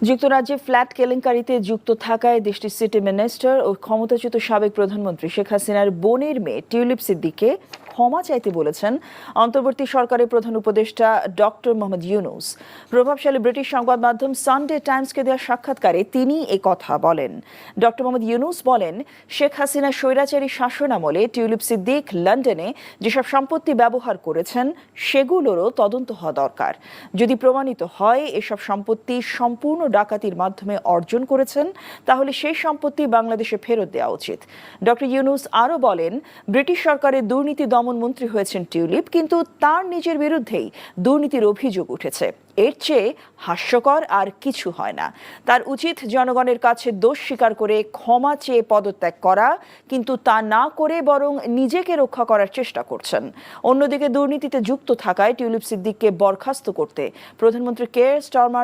যুক্তরাজ্যে ফ্ল্যাট কেলেঙ্কারিতে যুক্ত থাকায় দেশটির সিটি মিনিস্টার ও ক্ষমতাচ্যুত সাবেক প্রধানমন্ত্রী শেখ হাসিনার বোনের মেয়ে টিউলিপ সিদ্দিককে ক্ষমা চাইতে বলেছেন অন্তর্বর্তী সরকারের প্রধান উপদেষ্টা ডক্টর মোহাম্মদ ইউনূস। প্রভাবশালী ব্রিটিশ সংবাদ মাধ্যম সানডে টাইমসকে দেওয়া সাক্ষাৎকারে তিনি এ কথা বলেন। ডক্টর মোহাম্মদ ইউনূস বলেন, শেখ হাসিনা স্বৈরাচারী শাসনামলে টিউলিপ সিদ্দিক লন্ডনে যেসব সম্পত্তি ব্যবহার করেছেন সেগুলোরও তদন্ত হওয়া দরকার। যদি প্রমাণিত হয় এসব সম্পত্তি সম্পূর্ণ ডাকাতির মাধ্যমে অর্জন করেছেন তাহলে সেই সম্পত্তি বাংলাদেশে ফেরত দেওয়া উচিত। ডক্টর ইউনূস আরও বলেন, ব্রিটিশ সরকারের দুর্নীতি দমন মন্ত্রী হয়েছেন টিউলিপ, কিন্তু তার নিজের বিরুদ্ধেই দুর্নীতির অভিযোগ উঠেছে। এর চেয়ে হাস্যকর আর কিছু হয় না। তার উচিত জনগণের কাছে দোষ স্বীকার করে ক্ষমা চেয়ে পদত্যাগ করা, কিন্তু তা না করে বরং নিজেকে রক্ষা করার চেষ্টা করছেন। অন্যদিকে দুর্নীতিতে যুক্ত থাকায় টিউলিপ সিদ্দিককে বরখাস্ত করতে প্রধানমন্ত্রী কেয়ার স্টারমার